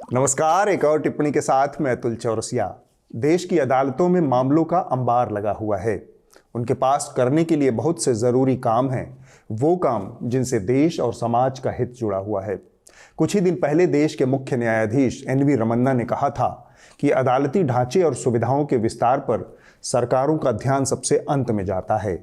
नमस्कार। एक और टिप्पणी के साथ मैं अतुल चौरसिया। देश की अदालतों में मामलों का अंबार लगा हुआ है। उनके पास करने के लिए बहुत से जरूरी काम हैं, वो काम जिनसे देश और समाज का हित जुड़ा हुआ है। कुछ ही दिन पहले देश के मुख्य न्यायाधीश एन.वी. रमन्ना ने कहा था कि अदालती ढांचे और सुविधाओं के विस्तार पर सरकारों का ध्यान सबसे अंत में जाता है।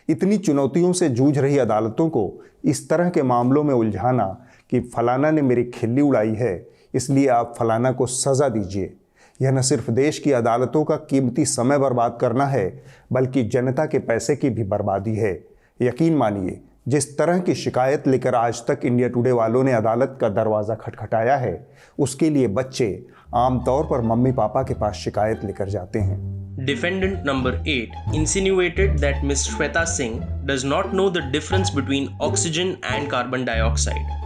इतनी चुनौतियों से जूझ रही अदालतों को इस तरह के मामलों में उलझाना कि फलाना ने मेरी खिल्ली उड़ाई है, इसलिए आप फलाना को सजा दीजिए, यह न सिर्फ देश की अदालतों का कीमती समय बर्बाद करना है, बल्कि जनता के पैसे की भी बर्बादी है। यकीन मानिए, जिस तरह की शिकायत लेकर आज तक इंडिया टुडे वालों ने अदालत का दरवाज़ा खटखटाया है, उसके लिए बच्चे आमतौर पर मम्मी पापा के पास शिकायत लेकर जाते हैं। Defendant number 8 insinuated that Ms. Shweta Singh does not know the difference between oxygen and carbon dioxide.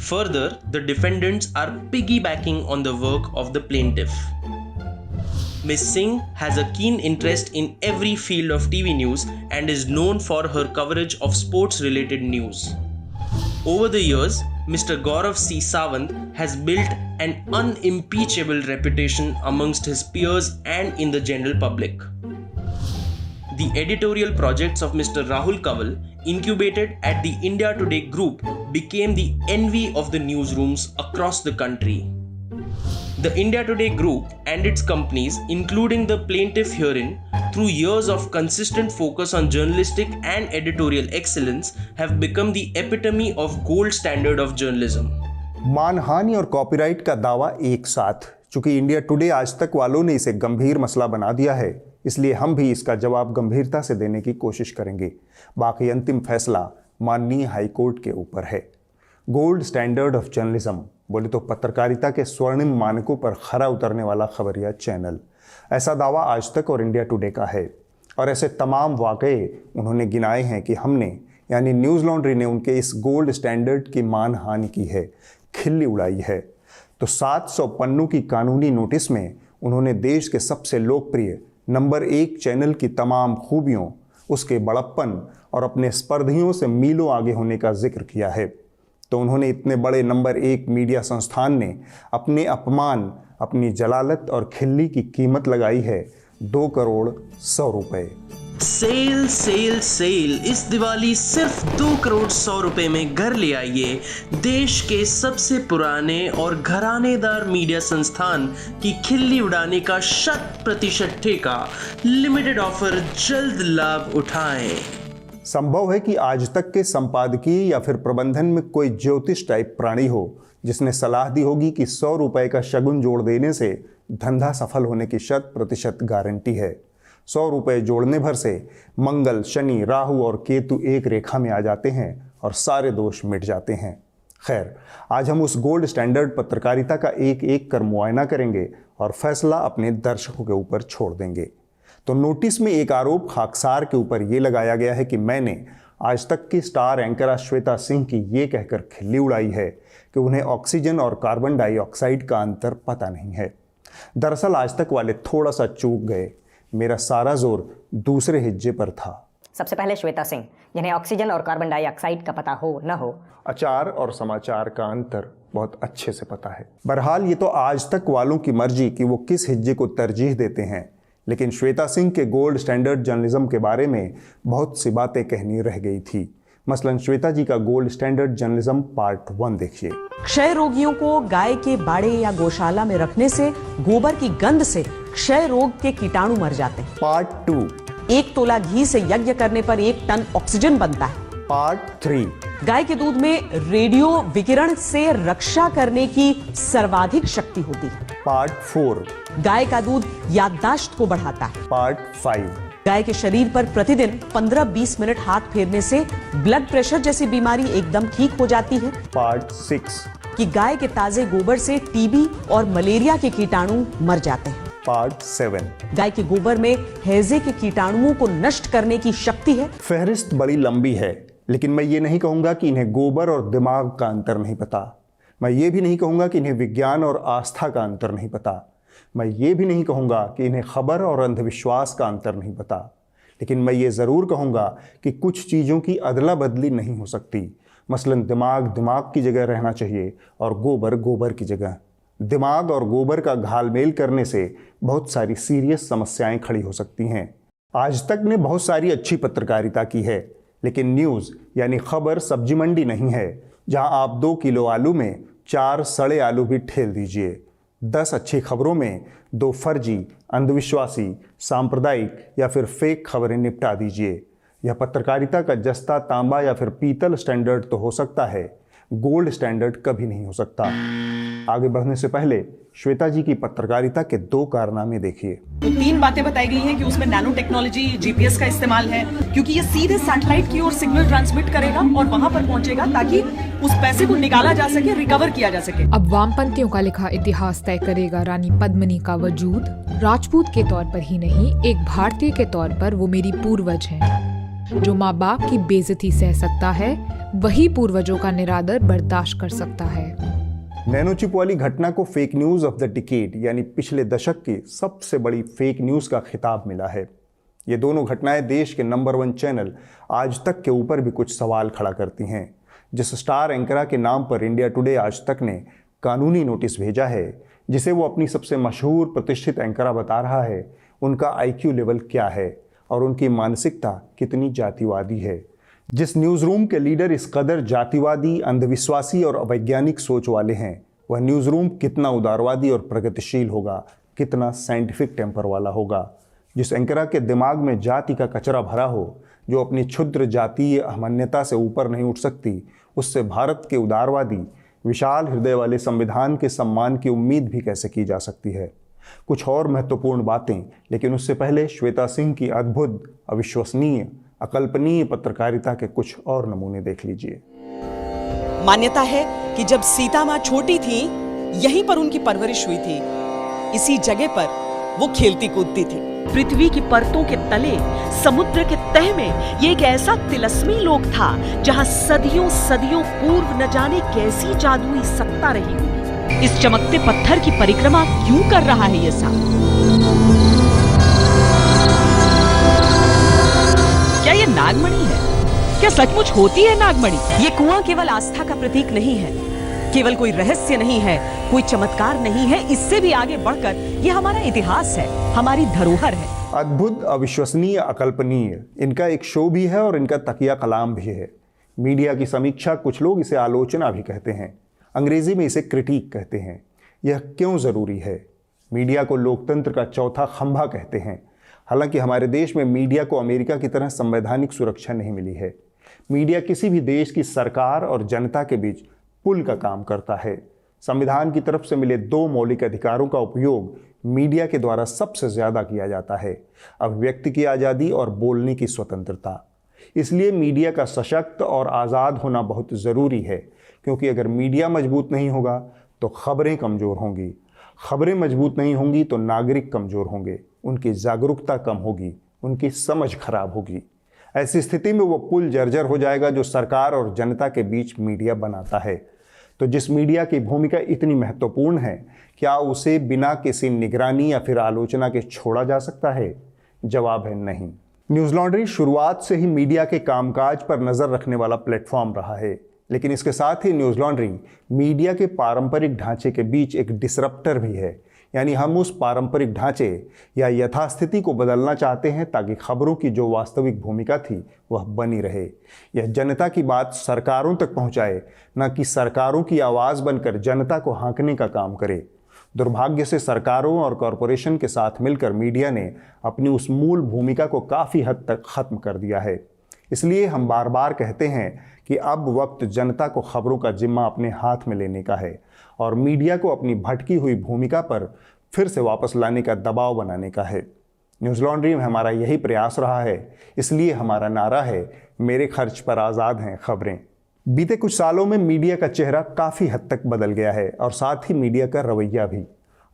Further, the defendants are piggybacking on the work of the plaintiff. Ms. Singh has a keen interest in every field of TV news and is known for her coverage of sports-related news. Over the years, Mr. Gaurav C. Sawant has built an unimpeachable reputation amongst his peers and in the general public. The editorial projects of Mr. Rahul Kanwal, incubated at the India Today group, became the envy of the newsrooms across the country. The India Today group and its companies, including the plaintiff herein, through years of consistent focus on journalistic and editorial excellence, have become the epitome of gold standard of journalism. मानहानि और copyright का दावा एक साथ। चूंकि India today आज तक वालों ने इसे गंभीर मसला बना दिया है, इसलिए हम भी इसका जवाब गंभीरता से देने की कोशिश करेंगे। बाकी अंतिम फैसला माननीय हाईकोर्ट के ऊपर है। गोल्ड स्टैंडर्ड ऑफ जर्नलिज्म बोले तो पत्रकारिता के स्वर्णिम मानकों पर खरा उतरने वाला खबरिया चैनल, ऐसा दावा आज तक और इंडिया टुडे का है। और ऐसे तमाम वाकये उन्होंने गिनाए हैं कि हमने यानी न्यूज़ लॉन्ड्री ने उनके इस गोल्ड स्टैंडर्ड की मानहानि की है, खिल्ली उड़ाई है। तो 700 पन्नों की कानूनी नोटिस में उन्होंने देश के सबसे लोकप्रिय नंबर 1 चैनल की तमाम खूबियों, उसके बड़प्पन और अपने स्पर्धियों से मीलों आगे होने का जिक्र किया है। तो उन्होंने इतने बड़े नंबर 1 मीडिया संस्थान ने अपने अपमान, अपनी जलालत और खिल्ली की कीमत लगाई है 2 करोड़ 100 रुपए। सेल सेल सेल, इस दिवाली सिर्फ 2 करोड़ 100 रुपए में घर ले आइए देश के सबसे पुराने और घरानेदार मीडिया संस्थान की खिल्ली उड़ाने का 100% ठेका। लिमिटेड ऑफर, जल्द लाभ उठाएं। संभव है कि आज तक के संपादकीय या फिर प्रबंधन में कोई ज्योतिष टाइप प्राणी हो जिसने सलाह दी होगी कि 100 रुपए का शगुन जोड़ देने से धंधा सफल होने की 100% गारंटी है। 100 रुपए जोड़ने भर से मंगल, शनि, राहु और केतु एक रेखा में आ जाते हैं और सारे दोष मिट जाते हैं। खैर, आज हम उस गोल्ड स्टैंडर्ड पत्रकारिता का एक एक कर मुआयना करेंगे और फैसला अपने दर्शकों के ऊपर छोड़ देंगे। तो नोटिस में एक आरोप खाकसार के ऊपर ये लगाया गया है कि मैंने आज तक की स्टार एंकर श्वेता सिंह की ये कहकर खिल्ली उड़ाई है कि उन्हें ऑक्सीजन और कार्बन डाइऑक्साइड का अंतर पता नहीं है। दरअसल आज तक वाले थोड़ा सा चूक गए। मेरा सारा जोर दूसरे हिज्जे पर था। सबसे पहले श्वेता सिंह, जिन्हें ऑक्सीजन और कार्बन डाइऑक्साइड का पता हो न हो, अचार और समाचार का अंतर बहुत अच्छे से पता है। बहरहाल ये तो आज तक वालों की मर्जी कि वो किस हिज्जे को तरजीह देते हैं, लेकिन श्वेता सिंह के गोल्ड स्टैंडर्ड जर्नलिज्म के बारे में बहुत सी बातें कहनी रह गई थी। मसलन श्वेता जी का गोल्ड स्टैंडर्ड जर्नलिज्म पार्ट 1 देखिए। क्षय रोगियों को गाय के बाड़े या गौशाला में रखने से गोबर की गंध से क्षय रोग के कीटाणु मर जाते हैं। पार्ट 2, 1 तोला घी से यज्ञ करने पर 1 टन ऑक्सीजन बनता है। पार्ट 3, गाय के दूध में रेडियो विकिरण से रक्षा करने की सर्वाधिक शक्ति होती है। पार्ट 4, गाय का दूध याददाश्त को बढ़ाता है। पार्ट 5, गाय के शरीर पर प्रतिदिन 15-20 मिनट हाथ फेरने से ब्लड प्रेशर जैसी बीमारी एकदम ठीक हो जाती है। पार्ट 6, कि गाय के ताजे गोबर से टीबी और मलेरिया के कीटाणु मर जाते हैं। पार्ट 7, गाय के गोबर में हैजे के कीटाणुओं को नष्ट करने की शक्ति है। फहरिस्त बड़ी लंबी है, लेकिन मैं ये नहीं कहूंगा कि इन्हें गोबर और दिमाग का अंतर नहीं पता। मैं ये भी नहीं कहूंगा कि इन्हें विज्ञान और आस्था का अंतर नहीं पता। मैं ये भी नहीं कहूँगा कि इन्हें खबर और अंधविश्वास का अंतर नहीं पता, लेकिन मैं ये ज़रूर कहूँगा कि कुछ चीज़ों की अदला बदली नहीं हो सकती। मसलन दिमाग दिमाग की जगह रहना चाहिए और गोबर गोबर की जगह। दिमाग और गोबर का घालमेल करने से बहुत सारी सीरियस समस्याएं खड़ी हो सकती हैं। आज तक ने बहुत सारी अच्छी पत्रकारिता की है, लेकिन न्यूज़ यानी खबर सब्जी मंडी नहीं है जहां आप 2 किलो आलू में 4 सड़े आलू भी ठेल दीजिए। 10 अच्छी खबरों में 2 फर्जी, अंधविश्वासी, सांप्रदायिक या फिर फेक खबरें निपटा दीजिए। यह पत्रकारिता का जस्ता, तांबा या फिर पीतल स्टैंडर्ड तो हो सकता है, गोल्ड स्टैंडर्ड कभी नहीं हो सकता। आगे बढ़ने से पहले श्वेता जी की पत्रकारिता के 2 कारनामे देखिए। तो 3 बातें बताई गई हैं कि उसमें नैनो टेक्नोलॉजी, जीपीएस का इस्तेमाल है, क्योंकि ये सीधे सैटेलाइट की ओर सिग्नल ट्रांसमिट करेगा और वहां पर पहुंचेगा ताकि उस पैसे को निकाला जा सके, रिकवर किया जा सके। अब वामपंथियों का लिखा इतिहास तय करेगा रानी पद्मिनी का वजूद। राजपूत के तौर पर ही नहीं, एक भारतीय के तौर पर वो मेरी पूर्वज हैं। जो माँ बाप की बेइज्जती सह सकता है, वही पूर्वजों का निरादर बर्दाश्त कर सकता है। नैनो चिप वाली घटना को fake news of the decade यानी पिछले दशक की सबसे बड़ी फेक न्यूज़ का खिताब मिला है। ये दोनों घटनाएं देश के नंबर 1 चैनल आज तक के ऊपर भी कुछ सवाल खड़ा करती हैं। जिस स्टार एंकरा के नाम पर इंडिया टुडे आज तक ने कानूनी नोटिस भेजा है, जिसे वो अपनी सबसे मशहूर प्रतिष्ठित एंकरा बता रहा है, उनका आईक्यू लेवल क्या है और उनकी मानसिकता कितनी जातिवादी है। जिस न्यूज़ रूम के लीडर इस कदर जातिवादी, अंधविश्वासी और अवैज्ञानिक सोच वाले हैं, वह न्यूज़ रूम कितना उदारवादी और प्रगतिशील होगा, कितना साइंटिफिक टेम्पर वाला होगा। जिस एंकरा के दिमाग में जाति का कचरा भरा हो, जो अपनी क्षुद्र जातीय अहमन्यता से ऊपर नहीं उठ सकती, उससे भारत के उदारवादी, विशाल हृदय वाले संविधान के सम्मान की उम्मीद भी कैसे की जा सकती है। कुछ और महत्वपूर्ण बातें, लेकिन उससे पहले श्वेता सिंह की अद्भुत, अविश्वसनीय, अकल्पनीय पत्रकारिता के कुछ और नमूने देख लीजिए। मान्यता है कि जब सीता माँ छोटी थी, यहीं पर उनकी परवरिश हुई थी। इसी जगह पर वो खेलती कूदती थी। पृथ्वी की परतों के तले, समुद्र के तह में ये एक ऐसा तिलस्मी लोक था जहां सदियों सदियों पूर्व न जाने कैसी जादुई सत्ता रही हुई। इस चमकते पत्थर की परिक्रमा क्यों कर रहा है ये सांप? क्या ये नागमणि है? क्या सचमुच होती है नागमणि? ये कुआं केवल आस्था का प्रतीक नहीं है, केवल कोई रहस्य नहीं है, कोई चमत्कार नहीं है। इससे भी आगे बढ़कर ये हमारा इतिहास है, हमारी धरोहर है। अद्भुत, अविश्वसनीय, अकल्पनीय, इनका एक शो भी है और इनका तकिया कलाम भी है। मीडिया की समीक्षा, कुछ लोग इसे आलोचना भी कहते हैं, अंग्रेजी में इसे क्रिटिक कहते हैं। यह क्यों ज़रूरी है? मीडिया को लोकतंत्र का चौथा खंभा कहते हैं। हालांकि हमारे देश में मीडिया को अमेरिका की तरह संवैधानिक सुरक्षा नहीं मिली है। मीडिया किसी भी देश की सरकार और जनता के बीच पुल का काम करता है। संविधान की तरफ से मिले 2 मौलिक अधिकारों का उपयोग मीडिया के द्वारा सबसे ज़्यादा किया जाता है, अभिव्यक्ति की आज़ादी और बोलने की स्वतंत्रता। इसलिए मीडिया का सशक्त और आज़ाद होना बहुत ज़रूरी है, क्योंकि अगर मीडिया मजबूत नहीं होगा तो खबरें कमज़ोर होंगी, खबरें मजबूत नहीं होंगी तो नागरिक कमज़ोर होंगे, उनकी जागरूकता कम होगी, उनकी समझ खराब होगी। ऐसी स्थिति में वो पुल जर्जर हो जाएगा जो सरकार और जनता के बीच मीडिया बनाता है। तो जिस मीडिया की भूमिका इतनी महत्वपूर्ण है, क्या उसे बिना किसी निगरानी या फिर आलोचना के छोड़ा जा सकता है? जवाब है नहीं। न्यूज़ लॉन्ड्री शुरुआत से ही मीडिया के कामकाज पर नज़र रखने वाला प्लेटफॉर्म रहा है, लेकिन इसके साथ ही न्यूज़ लॉन्ड्री मीडिया के पारंपरिक ढांचे के बीच एक डिसरप्टर भी है। यानी हम उस पारंपरिक ढांचे या यथास्थिति को बदलना चाहते हैं ताकि खबरों की जो वास्तविक भूमिका थी वह बनी रहे। यह जनता की बात सरकारों तक पहुंचाए, न कि सरकारों की आवाज़ बनकर जनता को हाँकने का काम करे। दुर्भाग्य से सरकारों और कॉरपोरेशन के साथ मिलकर मीडिया ने अपनी उस मूल भूमिका को काफ़ी हद तक ख़त्म कर दिया है। इसलिए हम बार बार कहते हैं कि अब वक्त जनता को खबरों का जिम्मा अपने हाथ में लेने का है और मीडिया को अपनी भटकी हुई भूमिका पर फिर से वापस लाने का दबाव बनाने का है। न्यूज़ लॉन्ड्री में हमारा यही प्रयास रहा है, इसलिए हमारा नारा है, मेरे खर्च पर आज़ाद हैं खबरें। बीते कुछ सालों में मीडिया का चेहरा काफ़ी हद तक बदल गया है और साथ ही मीडिया का रवैया भी।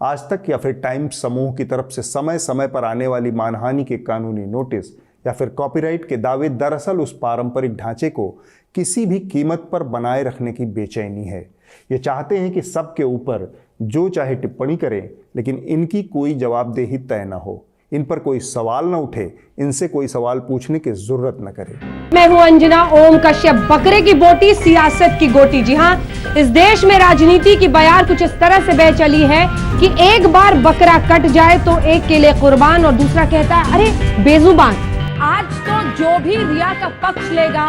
आज तक या फिर टाइम्स समूह की तरफ से समय समय पर आने वाली मानहानि के कानूनी नोटिस या फिर कॉपीराइट के दावे दरअसल उस पारंपरिक ढांचे को किसी भी कीमत पर बनाए रखने की बेचैनी है। ये चाहते हैं कि सबके ऊपर जो चाहे टिप्पणी करें, लेकिन इनकी कोई जवाबदेही तय न हो। इन पर कोई सवाल न उठे, इनसे कोई सवाल पूछने की जरूरत न करे। मैं हूं अंजना ओम कश्यप, बकरे की बोटी सियासत की गोटी। जी हां, इस देश में राजनीति की बयार कुछ इस तरह से बह चली है कि एक बार बकरा कट जाए तो एक के लिए कुर्बान और दूसरा कहता है अरे बेजुबान। आज तो जो भी रिया का पक्ष लेगा,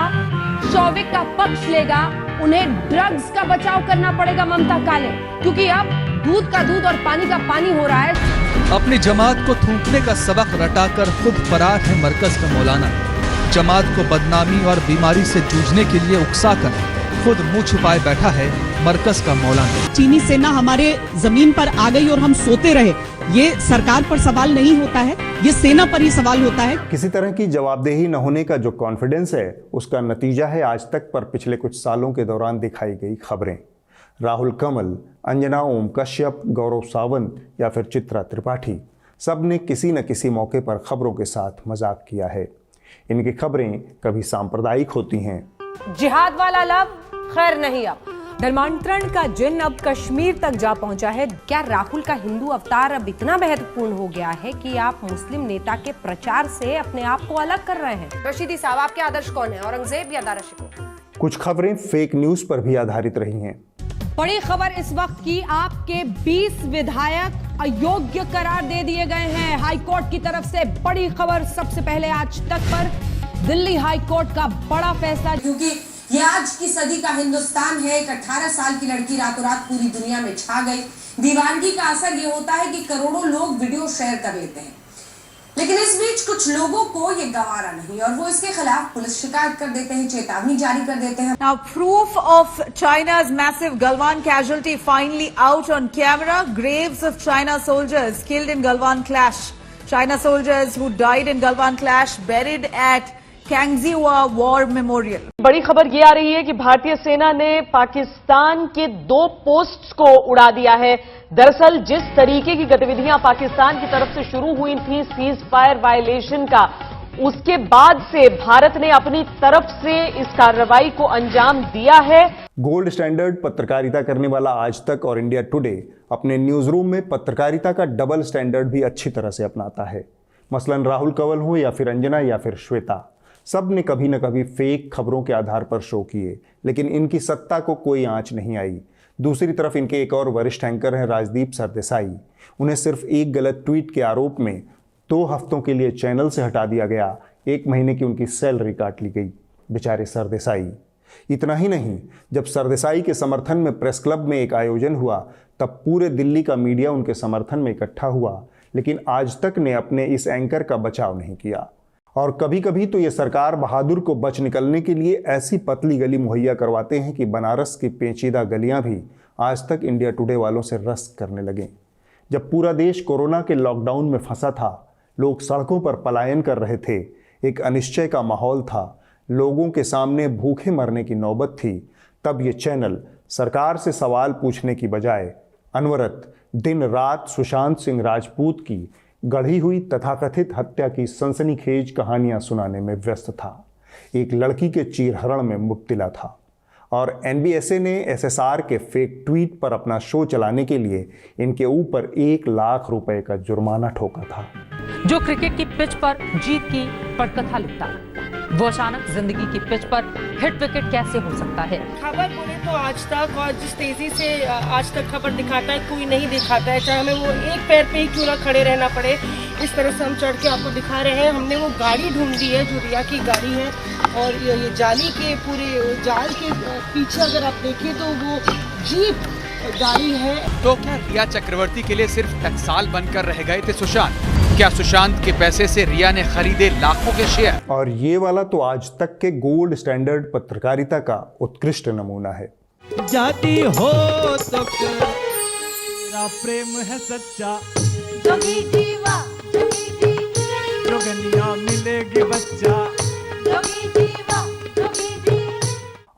शौविक का पक्ष लेगा, उन्हें ड्रग्स का बचाव करना पड़ेगा ममता काले, क्योंकि अब दूध का दूध और पानी का पानी हो रहा है। अपनी जमात को थूकने का सबक रटाकर खुद फरार है मरकज का मौलाना। जमात को बदनामी और बीमारी से जूझने के लिए उकसाकर खुद मुंह छुपाए बैठा है मरकज का मौलाना। चीनी सेना हमारे जमीन पर आ गई और हम सोते रहे, ये सरकार पर सवाल नहीं होता है, ये सेना पर ही सवाल होता है। किसी तरह की जवाबदेही न होने का जो कॉन्फिडेंस है, उसका नतीजा है आज तक पर पिछले कुछ सालों के दौरान दिखाई गई खबरें। राहुल कमल, अंजना ओम कश्यप, गौरव सावंत या फिर चित्रा त्रिपाठी, सब ने किसी न किसी मौके पर खबरों के साथ मजाक किया है। इनकी खबरें कभी सांप्रदायिक होती हैं, जिहाद वाला लव खैर नहीं, अब धर्मांतरण का जिन अब कश्मीर तक जा पहुंचा है। क्या राहुल का हिंदू अवतार अब इतना महत्वपूर्ण हो गया है कि आप मुस्लिम नेता के प्रचार से अपने आप को अलग कर रहे हैं? रशीदी साहब, आपके आदर्श कौन है, औरंगजेब या दारा शिकोह? कुछ खबरें फेक न्यूज पर भी आधारित रही हैं। बड़ी खबर इस वक्त की, आपके 20 विधायक अयोग्य करार दे दिए गए हैं हाईकोर्ट की तरफ से। बड़ी खबर सबसे पहले आज तक पर, दिल्ली हाईकोर्ट का बड़ा फैसला, क्योंकि ये आज की सदी का हिंदुस्तान है। एक 18 साल की लड़की रातों रात पूरी दुनिया में छा गई। दीवानगी का असर ये होता है कि करोड़ों लोग वीडियो शेयर कर लेते हैं, लेकिन इस बीच कुछ लोगों को ये गवारा नहीं और वो इसके खिलाफ पुलिस शिकायत कर देते हैं, चेतावनी जारी कर देते हैं। Now, proof of China's massive Galwan casualty finally out on camera. Graves of China soldiers killed in Galwan clash. China soldiers who died in Galwan clash buried at Kangziwa War Memorial. बड़ी खबर ये आ रही है कि भारतीय सेना ने पाकिस्तान के 2 पोस्ट्स को उड़ा दिया है। दरअसल जिस तरीके की गतिविधियां पाकिस्तान की तरफ से शुरू हुई थी सीज फायर वायलेशन का, उसके बाद से भारत ने अपनी तरफ से इस कार्रवाई को अंजाम दिया है। गोल्ड स्टैंडर्ड पत्रकारिता करने वाला आज तक और इंडिया टुडे अपने न्यूज रूम में पत्रकारिता का डबल स्टैंडर्ड भी अच्छी तरह से अपनाता है। मसलन राहुल कंवल हो या फिर अंजना या फिर श्वेता, सब ने कभी न कभी फेक खबरों के आधार पर शो किए, लेकिन इनकी सत्ता को कोई आंच नहीं आई। दूसरी तरफ इनके एक और वरिष्ठ एंकर हैं राजदीप सरदेसाई। उन्हें सिर्फ एक गलत ट्वीट के आरोप में 2 हफ्तों के लिए चैनल से हटा दिया गया। 1 महीने की उनकी सैलरी काट ली गई। बेचारे सरदेसाई। इतना ही नहीं, जब सरदेसाई के समर्थन में प्रेस क्लब में एक आयोजन हुआ, तब पूरे दिल्ली का मीडिया उनके समर्थन में इकट्ठा हुआ, लेकिन आज तक ने अपने इस एंकर का बचाव नहीं किया। और कभी कभी तो ये सरकार बहादुर को बच निकलने के लिए ऐसी पतली गली मुहैया करवाते हैं कि बनारस की पेचीदा गलियां भी आज तक इंडिया टुडे वालों से रस करने लगे। जब पूरा देश कोरोना के लॉकडाउन में फंसा था, लोग सड़कों पर पलायन कर रहे थे, एक अनिश्चय का माहौल था, लोगों के सामने भूखे मरने की नौबत थी, तब ये चैनल सरकार से सवाल पूछने की बजाय अनवरत दिन रात सुशांत सिंह राजपूत की गढ़ी हुई तथाकथित हत्या की सनसनीखेज कहानियां सुनाने में व्यस्त था। एक लड़की के चीरहरण में मुब्तिला था और एनबीएसए ने एसएसआर के फेक ट्वीट पर अपना शो चलाने के लिए इनके ऊपर 1 लाख रुपए का जुर्माना ठोका था। जो क्रिकेट की पिच पर जीत की पटकथा लिखता, वो अचानक जिंदगी की पिच पर हिट विकेट कैसे हो सकता है? खबर बोले तो आज तक, और जिस तेजी से आज तक खबर दिखाता है कोई नहीं दिखाता है, चाहे हमें वो एक पैर पे ही क्यों ना खड़े रहना पड़े। इस तरह से हम चढ़ के आपको दिखा रहे हैं। हमने वो गाड़ी ढूंढ दी है जो रिया की गाड़ी है, और ये जाली के पूरे जाल के पीछे अगर आप देखें तो वो जीप गाड़ी है। तो क्या रिया चक्रवर्ती के लिए सिर्फ टकसाल बनकर रह गए थे सुशांत? क्या सुशांत के पैसे से रिया ने खरीदे लाखों के शेयर? और ये वाला तो आज तक के गोल्ड स्टैंडर्ड पत्रकारिता का उत्कृष्ट नमूना है। जाती हो तो तेरा प्रेम है सच्चा, जोगी जीवा जोगनिया मिलेगी बच्चा, जोगी जीवा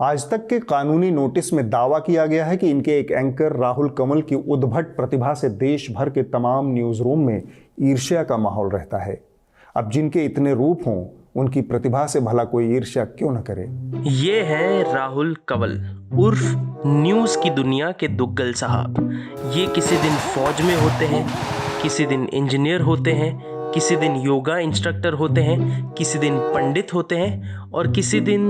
आज तक के कानूनी नोटिस में दावा किया गया है कि इनके एक एंकर राहुल कंवल की उद्भट प्रतिभा से देश भर के तमाम न्यूज रूम में ईर्ष्या का माहौल रहता है। अब जिनके इतने रूप हों, उनकी प्रतिभा से भला कोई ईर्ष्या क्यों न करे। ये है राहुल कंवल उर्फ न्यूज की दुनिया के दुग्गल साहब। ये किसी दिन फौज में होते हैं, किसी दिन इंजीनियर होते हैं, किसी दिन योगा इंस्ट्रक्टर होते हैं, किसी दिन पंडित होते हैं और किसी दिन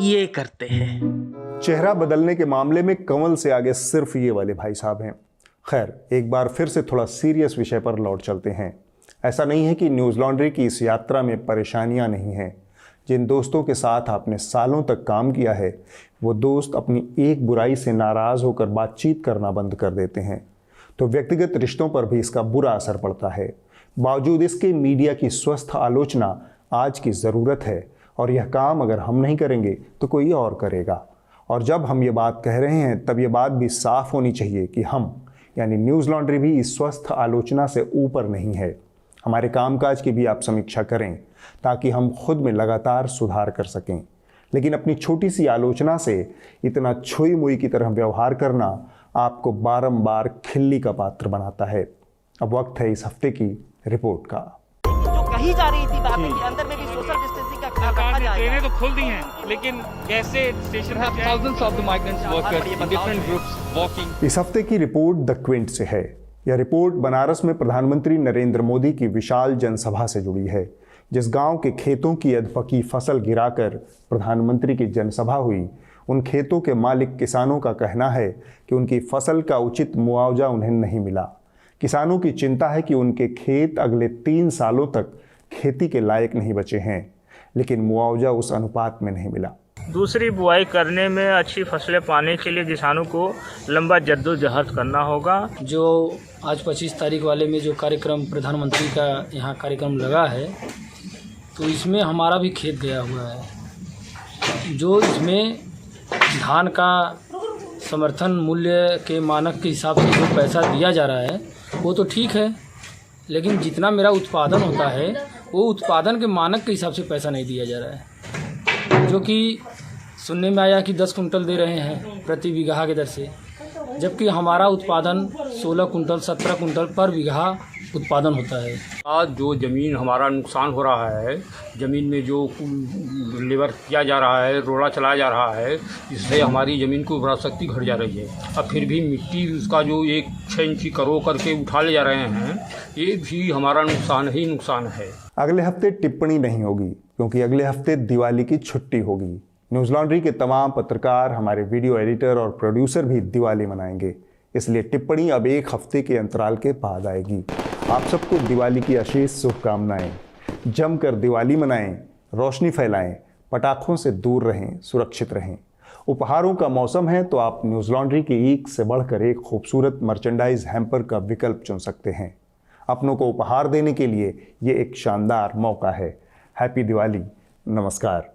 ये करते हैं। चेहरा बदलने के मामले में कंवल से आगे सिर्फ ये वाले भाई साहब हैं। खैर, एक बार फिर से थोड़ा सीरियस विषय पर लौट चलते हैं। ऐसा नहीं है कि न्यूज़ लॉन्ड्री की इस यात्रा में परेशानियां नहीं हैं। जिन दोस्तों के साथ आपने सालों तक काम किया है, वो दोस्त अपनी एक बुराई से नाराज़ होकर बातचीत करना बंद कर देते हैं, तो व्यक्तिगत रिश्तों पर भी इसका बुरा असर पड़ता है। बावजूद इसके मीडिया की स्वस्थ आलोचना आज की ज़रूरत है, और यह काम अगर हम नहीं करेंगे तो कोई और करेगा। और जब हम ये बात कह रहे हैं तब ये बात भी साफ होनी चाहिए कि हम यानी न्यूज़ लॉन्ड्री भी इस स्वस्थ आलोचना से ऊपर नहीं है। हमारे कामकाज की भी आप समीक्षा करें ताकि हम खुद में लगातार सुधार कर सकें। लेकिन अपनी छोटी सी आलोचना से इतना छुई मुई की तरह व्यवहार करना आपको बारंबार खिल्ली का पात्र बनाता है। अब वक्त है इस हफ्ते की रिपोर्ट का। जो कही जा रही थी बातें कि अंदर में भी सोशल डिस्टेंसिंग का ख्याल रखा जाएगा। ट्रेनें तो खुल दी हैं, लेकिन कैसे स्टेशन पर thousands of the migrants workers in different groups walking। इस हफ्ते की रिपोर्ट द क्विंट से है। यह रिपोर्ट बनारस में प्रधानमंत्री नरेंद्र मोदी की विशाल जनसभा से जुड़ी है। जिस गांव के खेतों की अधपकी फसल गिराकर प्रधानमंत्री की जनसभा हुई, उन खेतों के मालिक किसानों का कहना है कि उनकी फसल का उचित मुआवजा उन्हें नहीं मिला। किसानों की चिंता है कि उनके खेत अगले 3 सालों तक खेती के लायक नहीं बचे हैं, लेकिन मुआवजा उस अनुपात में नहीं मिला। दूसरी बुआई करने में अच्छी फसलें पाने के लिए किसानों को लंबा जद्दोजहद करना होगा। जो आज 25 तारीख वाले में जो कार्यक्रम प्रधानमंत्री का यहाँ कार्यक्रम लगा है, तो इसमें हमारा भी खेत गया हुआ है। जो इसमें धान का समर्थन मूल्य के मानक के हिसाब से जो पैसा दिया जा रहा है वो तो ठीक है, लेकिन जितना मेरा उत्पादन होता है वो उत्पादन के मानक के हिसाब से पैसा नहीं दिया जा रहा है। जो कि सुनने में आया कि 10 कुंटल दे रहे हैं प्रति बीघा के दर से, जबकि हमारा उत्पादन 16 कुंटल 17 कुंटल पर बीघा उत्पादन होता है। आज जो ज़मीन हमारा नुकसान हो रहा है, ज़मीन में जो लेबर किया जा रहा है, रोड़ा चलाया जा रहा है, इससे हमारी ज़मीन की उर्वरा शक्ति घट जा रही है। अब फिर भी मिट्टी उसका जो 1-6 इंची करो करके उठा ले जा रहे हैं, ये भी हमारा नुकसान ही नुकसान है। अगले हफ्ते टिप्पणी नहीं होगी, क्योंकि अगले हफ्ते दिवाली की छुट्टी होगी। न्यूज़ लॉन्ड्री के तमाम पत्रकार, हमारे वीडियो एडिटर और प्रोड्यूसर भी दिवाली मनाएंगे, इसलिए टिप्पणी अब 1 हफ्ते के अंतराल के बाद आएगी। आप सबको दिवाली की अशेष शुभकामनाएं। जमकर दिवाली मनाएं, रोशनी फैलाएं, पटाखों से दूर रहें, सुरक्षित रहें। उपहारों का मौसम है तो आप न्यूज़ लॉन्ड्री की एक से बढ़कर एक खूबसूरत मर्चेंडाइज हैम्पर का विकल्प चुन सकते हैं। अपनों को उपहार देने के लिए ये एक शानदार मौका है। हैप्पी दिवाली। नमस्कार।